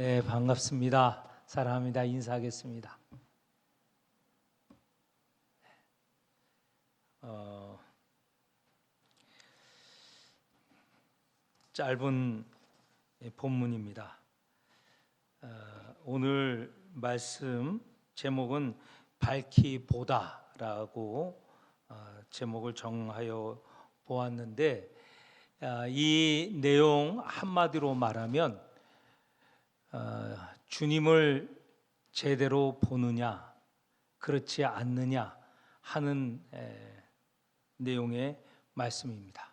네, 반갑습니다. 사랑합니다. 인사하겠습니다. 짧은 본문입니다. 오늘 말씀 제목은 밝히 보다라고 제목을 정하여 보았는데, 이 내용 한마디로 말하면 주님을 제대로 보느냐 그렇지 않느냐 하는 내용의 말씀입니다.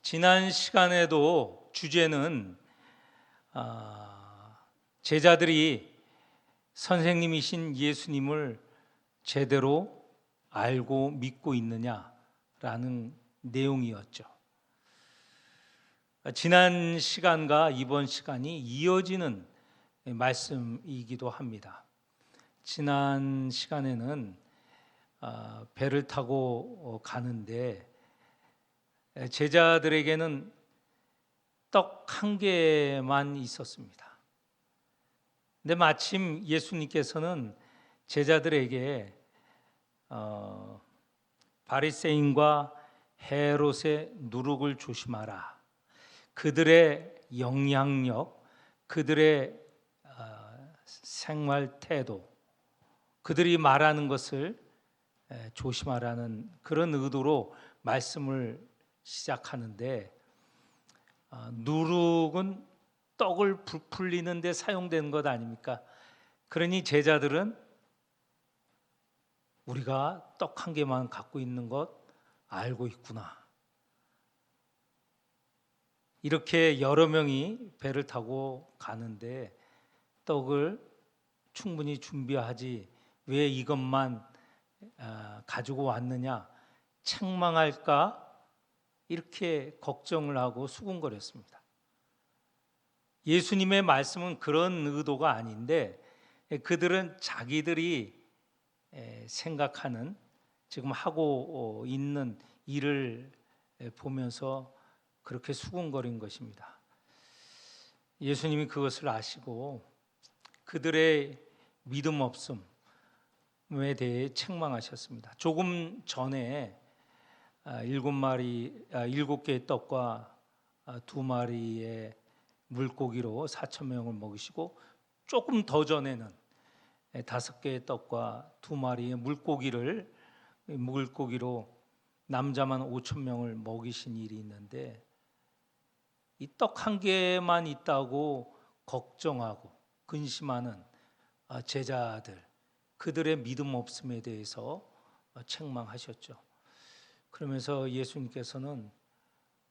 지난 시간에도 주제는 제자들이 선생님이신 예수님을 제대로 알고 믿고 있느냐라는 내용이었죠. 지난 시간과 이번 시간이 이어지는 말씀이기도 합니다. 지난 시간에는 배를 타고 가는데 제자들에게는 떡 한 개만 있었습니다. 근데 마침 예수님께서는 제자들에게 바리새인과 헤롯의 누룩을 조심하라, 그들의 영향력, 그들의 생활 태도, 그들이 말하는 것을 조심하라는 그런 의도로 말씀을 시작하는데, 누룩은 떡을 부풀리는 데 사용되는 것 아닙니까? 그러니 제자들은 우리가 떡 한 개만 갖고 있는 것 알고 있구나, 이렇게 여러 명이 배를 타고 가는데 떡을 충분히 준비하지 왜 이것만 가지고 왔느냐, 책망할까 이렇게 걱정을 하고 수군거렸습니다. 예수님의 말씀은 그런 의도가 아닌데, 그들은 자기들이 생각하는, 지금 하고 있는 일을 보면서 그렇게 수군거린 것입니다. 예수님이 그것을 아시고 그들의 믿음 없음에 대해 책망하셨습니다. 조금 전에 7개의 떡과 2마리의 물고기로 4,000명을 먹이시고, 조금 더 전에는 5개의 떡과 2마리의 물고기로 남자만 5,000명을 먹이신 일이 있는데, 이 떡 한 개만 있다고 걱정하고 근심하는 제자들, 그들의 믿음 없음에 대해서 책망하셨죠. 그러면서 예수님께서는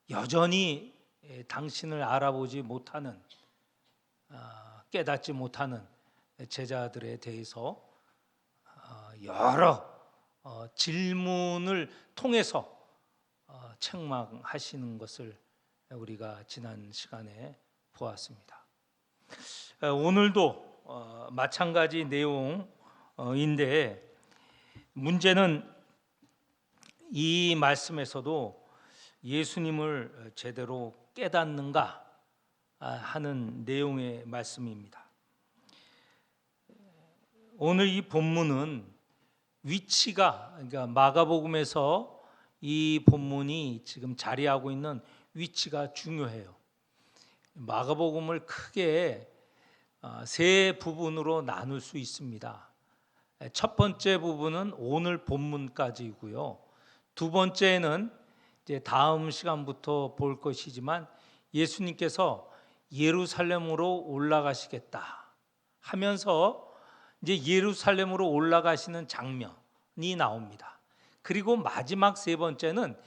여전히 당신을 알아보지 못하는, 깨닫지 못하는 제자들에 대해서 여러 질문을 통해서 책망하시는 것을 우리가 지난 시간에 보았습니다. 오늘도 마찬가지 내용인데, 문제는 이 말씀에서도 예수님을 제대로 깨닫는가 하는 내용의 말씀입니다. 오늘 이 본문은 위치가, 그러니까 마가복음에서 이 본문이 지금 자리하고 있는 위치가 중요해요. 마가복음을 크게 세 부분으로 나눌 수 있습니다. 첫 번째 부분은 오늘 본문까지이고요. 두 번째는 이제 다음 시간부터 볼 것이지만, 예수님께서 예루살렘으로 올라가시겠다 하면서 이제 예루살렘으로 올라가시는 장면이 나옵니다. 그리고 마지막 세 번째는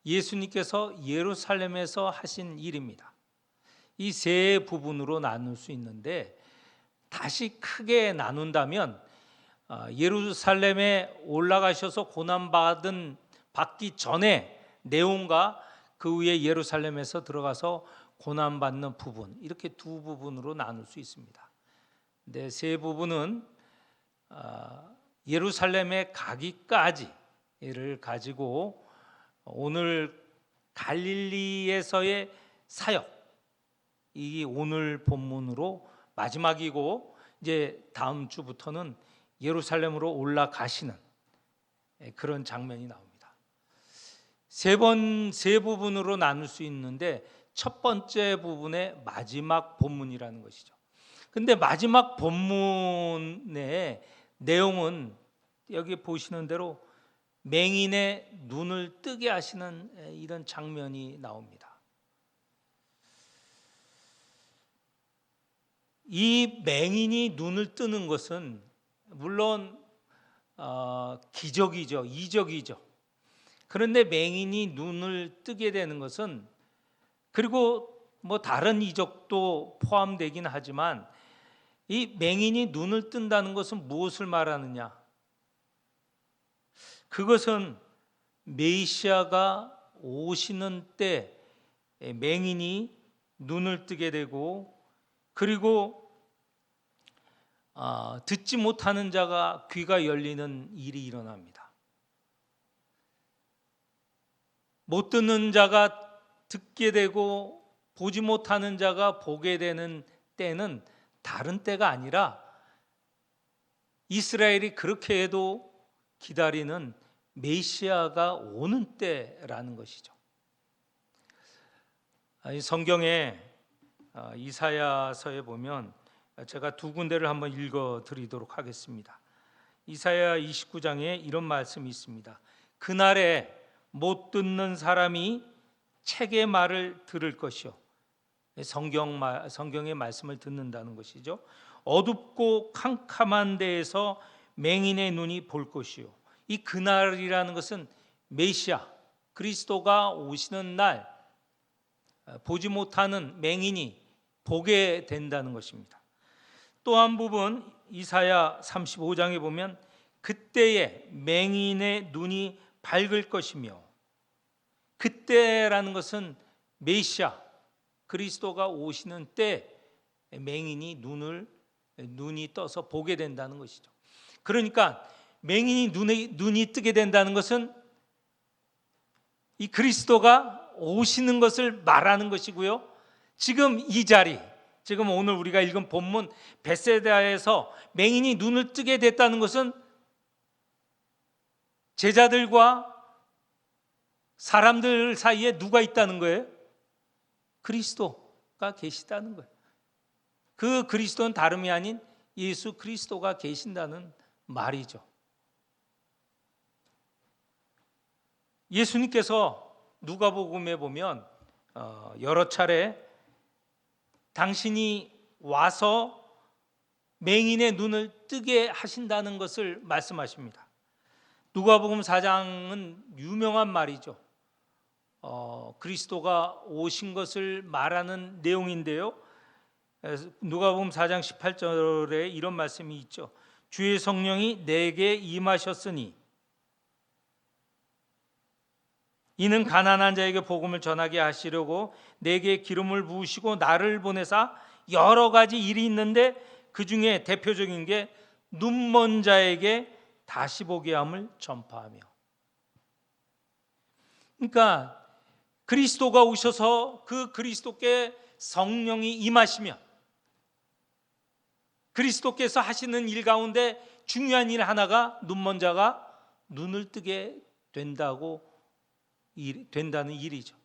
예수님께서 예루살렘에서 하신 일입니다. 이 세 부분으로 나눌 수 있는데, 다시 크게 나눈다면 예루살렘에 올라가셔서 고난받기 전에 내용과 그 후에 예루살렘에서 들어가서 고난받는 부분, 이렇게 두 부분으로 나눌 수 있습니다. 근데 세 부분은 예루살렘에 가기까지를 가지고 오늘 갈릴리에서의 사역, 이 오늘 본문으로 마지막이고 이제 다음 주부터는 예루살렘으로 올라가시는 그런 장면이 나옵니다. 세 부분으로 나눌 수 있는데 첫 번째 부분의 마지막 본문이라는 것이죠. 근데 마지막 본문의 내용은 여기 보시는 대로 맹인의 눈을 뜨게 하시는 이런 장면이 나옵니다. 이 맹인이 눈을 뜨는 것은 물론 기적이죠, 이적이죠. 그런데 맹인이 눈을 뜨게 되는 것은, 그리고 뭐 다른 이적도 포함되긴 하지만, 이 맹인이 눈을 뜬다는 것은 무엇을 말하느냐? 그것은 메시아가 오시는 때 맹인이 눈을 뜨게 되고, 그리고 듣지 못하는 자가 귀가 열리는 일이 일어납니다. 못 듣는 자가 듣게 되고 보지 못하는 자가 보게 되는 때는 다른 때가 아니라 이스라엘이 그렇게 해도 기다리는 메시아가 오는 때라는 것이죠. 이 성경에 이사야서에 보면 제가 두 군데를 한번 읽어 드리도록 하겠습니다. 이사야 29장에 이런 말씀이 있습니다. 그날에 못 듣는 사람이 책의 말을 들을 것이요. 성경의 말씀을 듣는다는 것이죠. 어둡고 캄캄한 데에서 맹인의 눈이 볼 것이요. 이 그날이라는 것은 메시아 그리스도가 오시는 날, 보지 못하는 맹인이 보게 된다는 것입니다. 또 한 부분 이사야 35장에 보면 그때에 맹인의 눈이 밝을 것이며, 그때라는 것은 메시아 그리스도가 오시는 때 맹인이 눈이 떠서 보게 된다는 것이죠. 그러니까 맹인이 눈이 뜨게 된다는 것은 이 그리스도가 오시는 것을 말하는 것이고요. 지금 이 자리, 지금 오늘 우리가 읽은 본문 벳세다에서 맹인이 눈을 뜨게 됐다는 것은 제자들과 사람들 사이에 누가 있다는 거예요? 그리스도가 계시다는 거예요. 그 그리스도는 다름이 아닌 예수 그리스도가 계신다는 말이죠. 예수님께서 누가복음에 보면 여러 차례 당신이 와서 맹인의 눈을 뜨게 하신다는 것을 말씀하십니다. 누가복음 4장은 유명한 말이죠. 그리스도가 오신 것을 말하는 내용인데요. 누가복음 4장 18절에 이런 말씀이 있죠. 주의 성령이 내게 임하셨으니 이는 가난한 자에게 복음을 전하게 하시려고 내게 기름을 부으시고 나를 보내사 여러 가지 일이 있는데 그 중에 대표적인 게 눈먼 자에게 다시 보게 함을 전파하며. 그러니까 그리스도가 오셔서 그 그리스도께 성령이 임하시면 그리스도께서 하시는 일 가운데 중요한 일 하나가 눈먼 자가 눈을 뜨게 된다는 일이죠.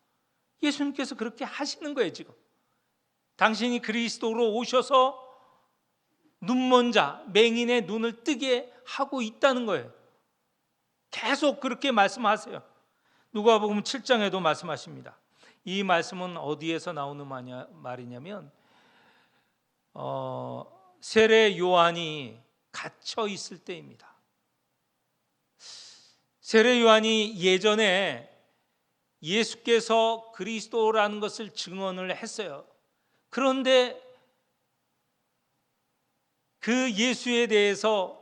예수님께서 그렇게 하시는 거예요. 지금 당신이 그리스도로 오셔서 눈먼 자, 맹인의 눈을 뜨게 하고 있다는 거예요. 계속 그렇게 말씀하세요. 누가복음 7장에도 말씀하십니다. 이 말씀은 어디에서 나오는 말이냐면 세례 요한이 갇혀 있을 때입니다. 세례 요한이 예전에 예수께서 그리스도라는 것을 증언을 했어요. 그런데 그 예수에 대해서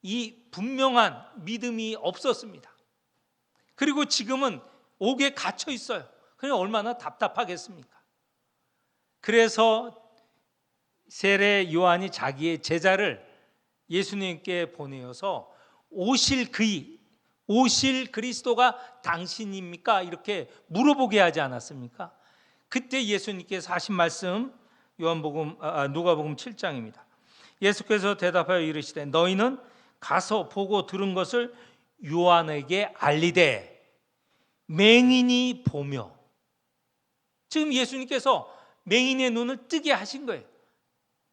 이 분명한 믿음이 없었습니다. 그리고 지금은 옥에 갇혀 있어요. 그냥 얼마나 답답하겠습니까? 그래서 세례 요한이 자기의 제자를 예수님께 보내어서 오실 그리스도가 당신입니까? 이렇게 물어보게 하지 않았습니까? 그때 예수님께서 하신 말씀 누가복음 7장입니다. 예수께서 대답하여 이르시되 너희는 가서 보고 들은 것을 요한에게 알리되 맹인이 보며. 지금 예수님께서 맹인의 눈을 뜨게 하신 거예요.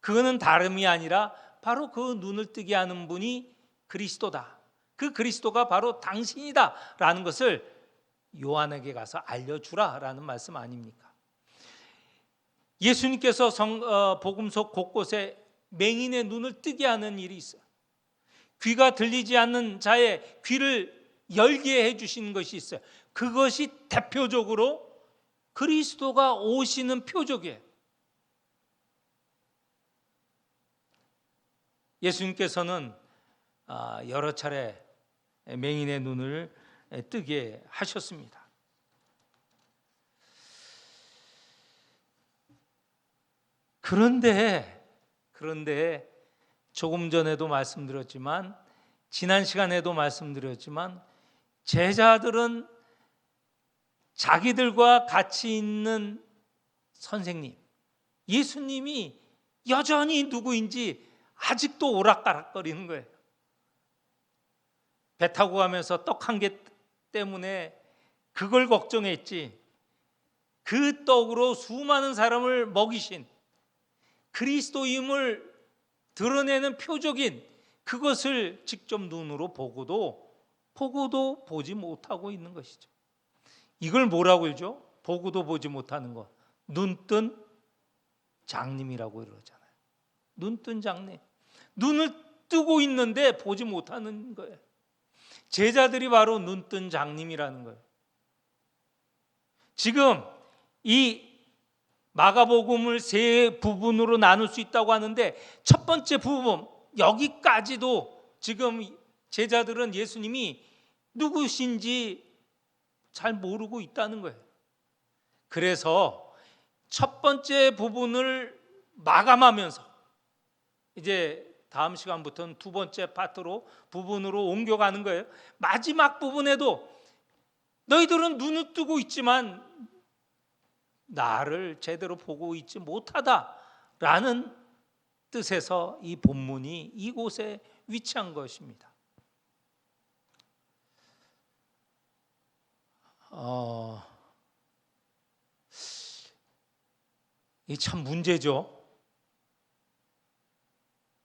그거는 다름이 아니라 바로 그 눈을 뜨게 하는 분이 그리스도다. 그 그리스도가 바로 당신이다 라는 것을 요한에게 가서 알려주라 라는 말씀 아닙니까? 예수님께서 복음서 곳곳에 맹인의 눈을 뜨게 하는 일이 있어요. 귀가 들리지 않는 자의 귀를 열게 해주시는 것이 있어요. 그것이 대표적으로 그리스도가 오시는 표적이에요. 예수님께서는 여러 차례 맹인의 눈을 뜨게 하셨습니다. 그런데 조금 전에도 말씀드렸지만, 지난 시간에도 말씀드렸지만, 제자들은 자기들과 같이 있는 선생님, 예수님이 여전히 누구인지 아직도 오락가락거리는 거예요. 배 타고 가면서 떡 한 개 때문에 그걸 걱정했지, 그 떡으로 수많은 사람을 먹이신 그리스도임을 드러내는 표적인 그것을 직접 눈으로 보고도 보지 못하고 있는 것이죠. 이걸 뭐라고 그러죠? 보고도 보지 못하는 것, 눈뜬 장님이라고 그러잖아요. 눈뜬 장님, 눈을 뜨고 있는데 보지 못하는 거예요. 제자들이 바로 눈뜬 장님이라는 거예요. 지금 이 마가복음을 세 부분으로 나눌 수 있다고 하는데, 첫 번째 부분 여기까지도 지금 제자들은 예수님이 누구신지 잘 모르고 있다는 거예요. 그래서 첫 번째 부분을 마감하면서 이제 다음 시간부터는 두 번째 부분으로 옮겨가는 거예요. 마지막 부분에도 너희들은 눈을 뜨고 있지만 나를 제대로 보고 있지 못하다라는 뜻에서 이 본문이 이곳에 위치한 것입니다. 이 참 문제죠.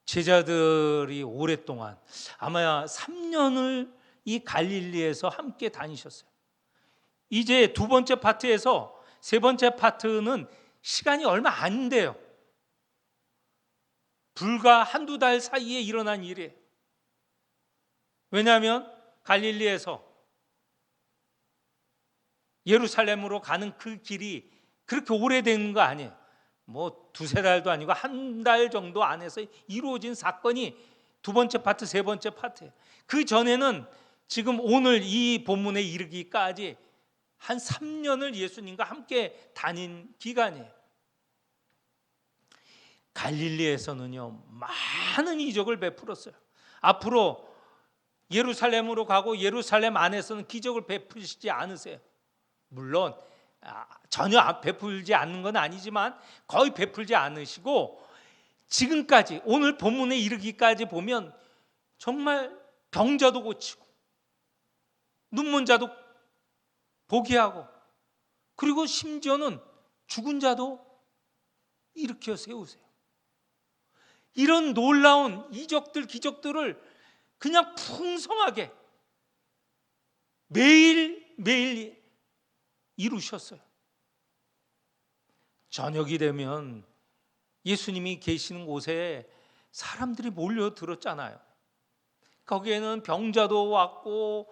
제자들이 오랫동안, 아마 3년을 이 갈릴리에서 함께 다니셨어요. 이제 두 번째 파트에서 세 번째 파트는 시간이 얼마 안 돼요. 불과 한두 달 사이에 일어난 일이에요. 왜냐하면 갈릴리에서 예루살렘으로 가는 그 길이 그렇게 오래된 거 아니에요. 뭐 두세 달도 아니고 한 달 정도 안에서 이루어진 사건이 두 번째 파트, 세 번째 파트예요. 그 전에는 지금 오늘 이 본문에 이르기까지 한 3년을 예수님과 함께 다닌 기간이에요. 갈릴리에서는요, 많은 이적을 베풀었어요. 앞으로 예루살렘으로 가고 예루살렘 안에서는 기적을 베푸시지 않으세요. 물론 전혀 베풀지 않는 건 아니지만 거의 베풀지 않으시고, 지금까지 오늘 본문에 이르기까지 보면 정말 병자도 고치고 눈먼 자도 보게 하고, 그리고 심지어는 죽은 자도 일으켜 세우세요. 이런 놀라운 이적들, 기적들을 그냥 풍성하게 매일 이루셨어요. 저녁이 되면 예수님이 계시는 곳에 사람들이 몰려들었잖아요. 거기에는 병자도 왔고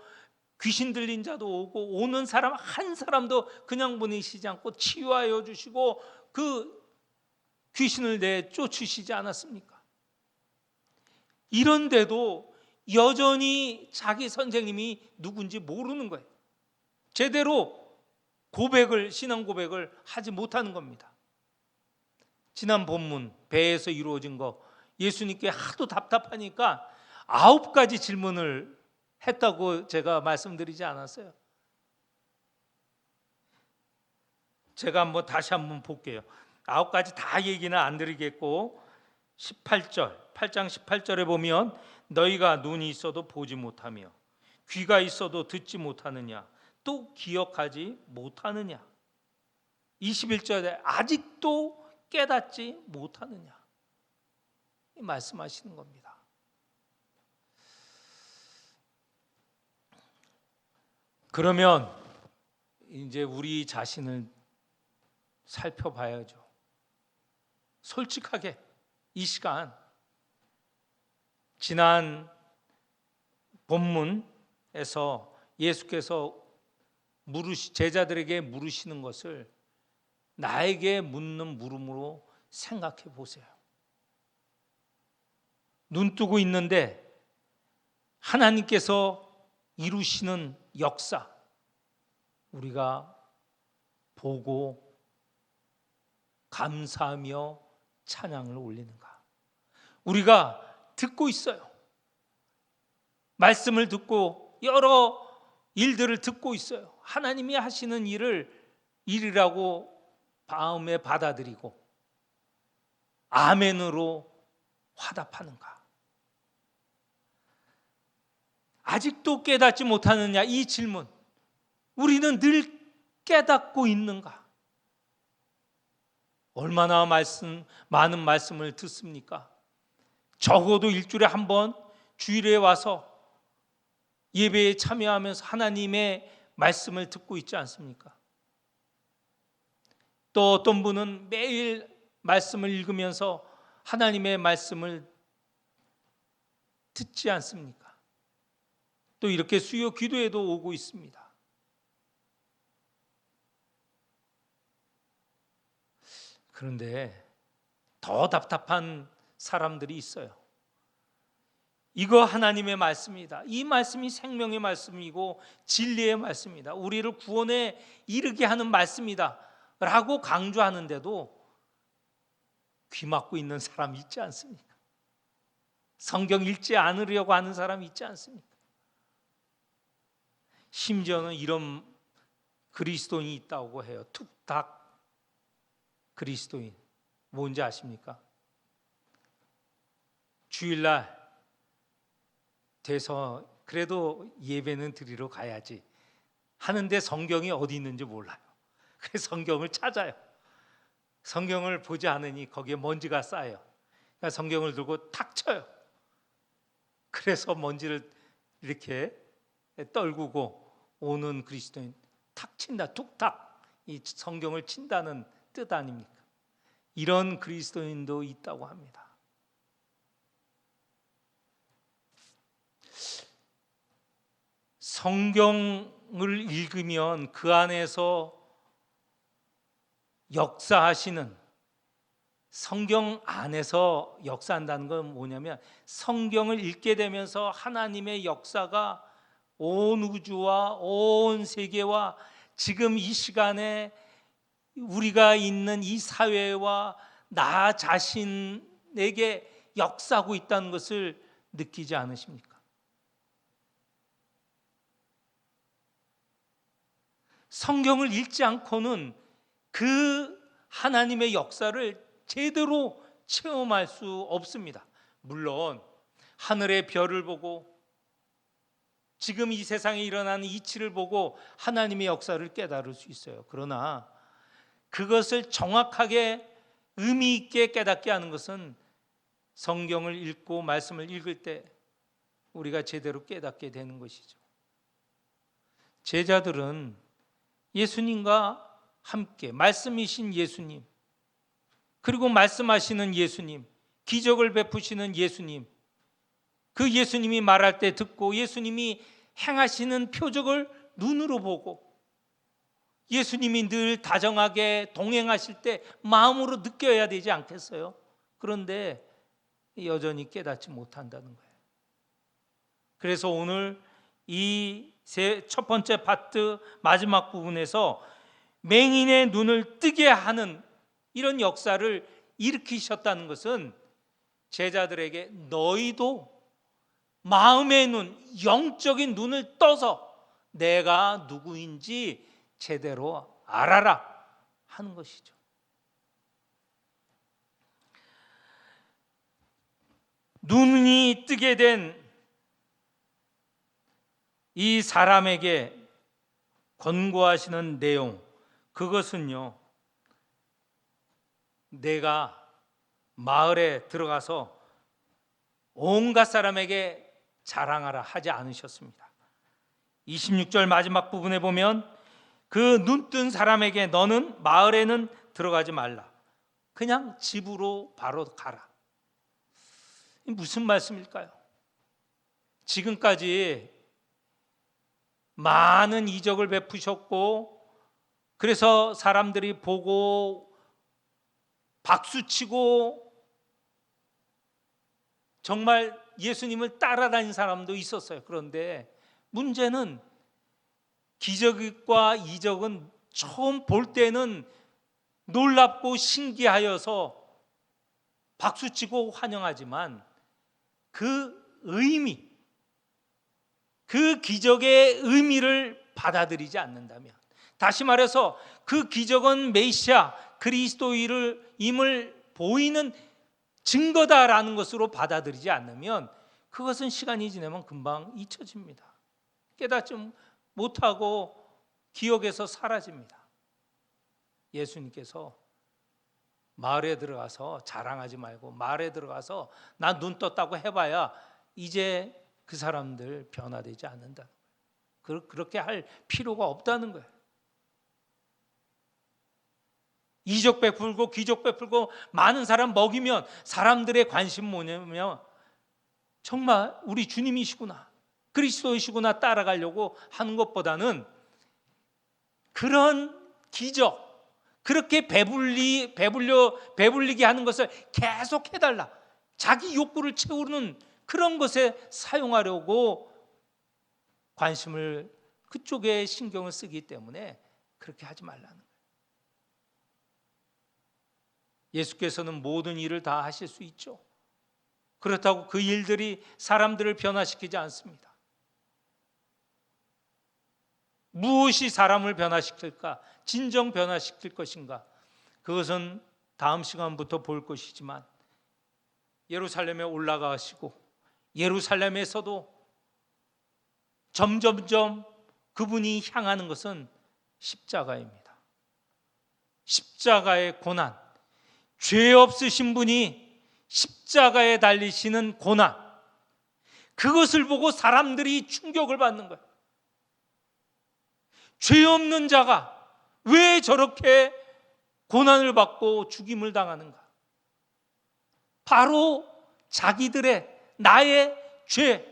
귀신 들린 자도 오고, 오는 사람 한 사람도 그냥 보내시지 않고 치유하여 주시고 그 귀신을 내쫓으시지 않았습니까? 이런데도 여전히 자기 선생님이 누군지 모르는 거예요. 제대로 신앙 고백을 하지 못하는 겁니다. 지난 본문 배에서 이루어진 거, 예수님께 하도 답답하니까 9가지 질문을 했다고 제가 말씀드리지 않았어요? 제가 다시 한번 볼게요. 9가지 다 얘기는 안 드리겠고 18절, 8장 18절에 보면 너희가 눈이 있어도 보지 못하며 귀가 있어도 듣지 못하느냐 또 기억하지 못하느냐. 21절에 아직도 깨닫지 못하느냐 말씀하시는 겁니다. 그러면 이제 우리 자신을 살펴봐야죠. 솔직하게 이 시간 지난 본문에서 예수께서 제자들에게 물으시는 것을 나에게 묻는 물음으로 생각해 보세요. 눈 뜨고 있는데 하나님께서 이루시는 역사 우리가 보고 감사하며 찬양을 올리는가? 우리가 듣고 있어요. 말씀을 듣고 여러 일들을 듣고 있어요. 하나님이 하시는 일이라고 마음에 받아들이고 아멘으로 화답하는가? 아직도 깨닫지 못하느냐? 이 질문 우리는 늘 깨닫고 있는가? 얼마나 많은 말씀을 듣습니까? 적어도 일주일에 한 번 주일에 와서 예배에 참여하면서 하나님의 말씀을 듣고 있지 않습니까? 또 어떤 분은 매일 말씀을 읽으면서 하나님의 말씀을 듣지 않습니까? 또 이렇게 수요 기도에도 오고 있습니다. 그런데 더 답답한 사람들이 있어요. 이거 하나님의 말씀이다. 이 말씀이 생명의 말씀이고 진리의 말씀이다. 우리를 구원에 이르게 하는 말씀이다 라고 강조하는데도 귀 막고 있는 사람 있지 않습니까? 성경 읽지 않으려고 하는 사람 있지 않습니까? 심지어는 이런 그리스도인이 있다고 해요. 툭탁 그리스도인. 뭔지 아십니까? 주일날 돼서 그래도 예배는 드리러 가야지 하는데 성경이 어디 있는지 몰라요. 그래서 성경을 찾아요. 성경을 보지 않으니 거기에 먼지가 쌓여요. 그러니까 성경을 들고 탁 쳐요. 그래서 먼지를 이렇게 떨구고 오는 그리스도인 탁 친다. 툭탁 이 성경을 친다는 뜻 아닙니까? 이런 그리스도인도 있다고 합니다. 성경을 읽으면 그 안에서 역사하시는, 성경 안에서 역사한다는 건 뭐냐면 성경을 읽게 되면서 하나님의 역사가 온 우주와 온 세계와 지금 이 시간에 우리가 있는 이 사회와 나 자신에게 역사하고 있다는 것을 느끼지 않으십니까? 성경을 읽지 않고는 그 하나님의 역사를 제대로 체험할 수 없습니다. 물론 하늘의 별을 보고 지금 이 세상에 일어나는 이치를 보고 하나님의 역사를 깨달을 수 있어요. 그러나 그것을 정확하게 의미 있게 깨닫게 하는 것은 성경을 읽고 말씀을 읽을 때 우리가 제대로 깨닫게 되는 것이죠. 제자들은 예수님과 함께 말씀이신 예수님, 그리고 말씀하시는 예수님, 기적을 베푸시는 예수님, 그 예수님이 말할 때 듣고 예수님이 행하시는 표적을 눈으로 보고 예수님이 늘 다정하게 동행하실 때 마음으로 느껴야 되지 않겠어요? 그런데 여전히 깨닫지 못한다는 거예요. 그래서 오늘 이 첫 번째 파트 마지막 부분에서 맹인의 눈을 뜨게 하는 이런 역사를 일으키셨다는 것은 제자들에게 너희도 마음의 눈, 영적인 눈을 떠서 내가 누구인지 제대로 알아라 하는 것이죠. 눈이 뜨게 된 이 사람에게 권고하시는 내용, 그것은요, 내가 마을에 들어가서 온갖 사람에게 자랑하라 하지 않으셨습니다. 26절 마지막 부분에 보면 그 눈뜬 사람에게 너는 마을에는 들어가지 말라. 그냥 집으로 바로 가라. 무슨 말씀일까요? 지금까지 많은 이적을 베푸셨고, 그래서 사람들이 보고 박수치고 정말 예수님을 따라다닌 사람도 있었어요. 그런데 문제는 기적과 이적은 처음 볼 때는 놀랍고 신기하여서 박수치고 환영하지만 그 의미, 그 기적의 의미를 받아들이지 않는다면, 다시 말해서 그 기적은 메시아 그리스도임을 보이는 증거다라는 것으로 받아들이지 않으면 그것은 시간이 지나면 금방 잊혀집니다. 깨닫지 못하고 기억에서 사라집니다. 예수님께서 마을에 들어가서 자랑하지 말고 마을에 들어가서 난 눈 떴다고 해봐야 이제 그 사람들 변화되지 않는다. 그렇게 할 필요가 없다는 거예요. 이적 베풀고 기적 베풀고 많은 사람 먹이면 사람들의 관심 뭐냐면 정말 우리 주님이시구나, 그리스도이시구나 따라가려고 하는 것보다는 그런 기적, 그렇게 배불리게 하는 것을 계속 해달라, 자기 욕구를 채우는 그런 것에 사용하려고 관심을, 그쪽에 신경을 쓰기 때문에 그렇게 하지 말라는 거예요. 예수께서는 모든 일을 다 하실 수 있죠. 그렇다고 그 일들이 사람들을 변화시키지 않습니다. 무엇이 사람을 변화시킬까? 진정 변화시킬 것인가? 그것은 다음 시간부터 볼 것이지만, 예루살렘에 올라가시고 예루살렘에서도 점점점 그분이 향하는 것은 십자가입니다. 십자가의 고난, 죄 없으신 분이 십자가에 달리시는 고난, 그것을 보고 사람들이 충격을 받는 거예요. 죄 없는 자가 왜 저렇게 고난을 받고 죽임을 당하는가? 바로 자기들의 나의 죄,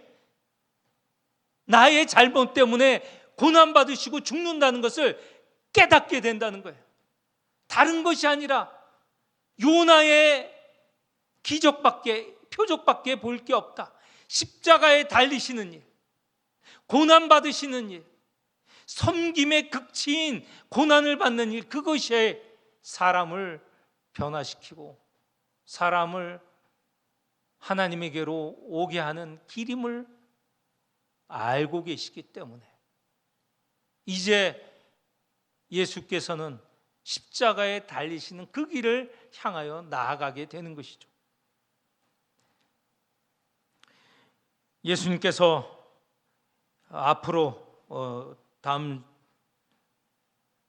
나의 잘못 때문에 고난받으시고 죽는다는 것을 깨닫게 된다는 거예요. 다른 것이 아니라 요나의 기적밖에, 표적밖에 볼 게 없다. 십자가에 달리시는 일, 고난받으시는 일, 섬김의 극치인 고난을 받는 일, 그것이 사람을 변화시키고 사람을 하나님에게로 오게 하는 길임을 알고 계시기 때문에 이제 예수께서는 십자가에 달리시는 그 길을 향하여 나아가게 되는 것이죠. 예수님께서 앞으로 다음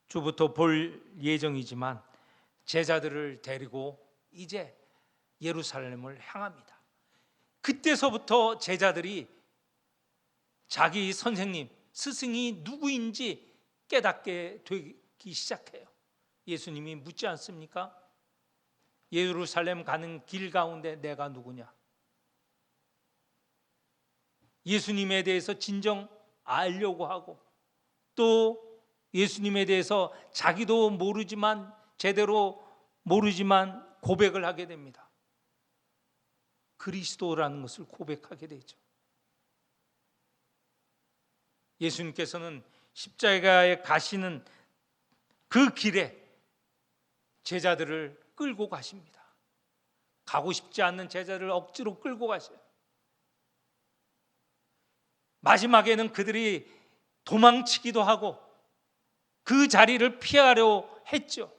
주부터 볼 예정이지만 제자들을 데리고 이제 예루살렘을 향합니다. 그때서부터 제자들이 자기 선생님, 스승이 누구인지 깨닫게 되기 시작해요. 예수님이 묻지 않습니까? 예루살렘 가는 길 가운데 내가 누구냐? 예수님에 대해서 진정 알려고 하고, 또 예수님에 대해서 자기도 모르지만, 제대로 모르지만 고백을 하게 됩니다. 그리스도라는 것을 고백하게 되죠. 예수님께서는 십자가에 가시는 그 길에 제자들을 끌고 가십니다. 가고 싶지 않는 제자를 억지로 끌고 가셔요. 마지막에는 그들이 도망치기도 하고 그 자리를 피하려 했죠.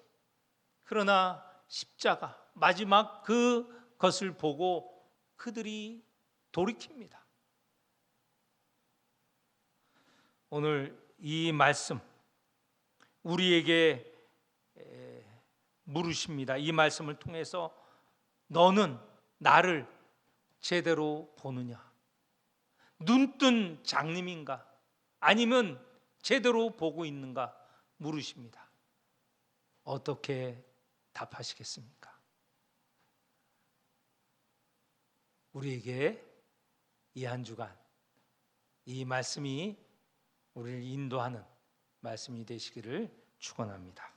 그러나 십자가, 마지막 그것을 보고 그들이 돌이킵니다. 오늘 이 말씀 우리에게 물으십니다. 이 말씀을 통해서 너는 나를 제대로 보느냐? 눈뜬 장님인가? 아니면 제대로 보고 있는가? 물으십니다. 어떻게 답하시겠습니까? 우리에게 이 한 주간 이 말씀이 우리를 인도하는 말씀이 되시기를 축원합니다.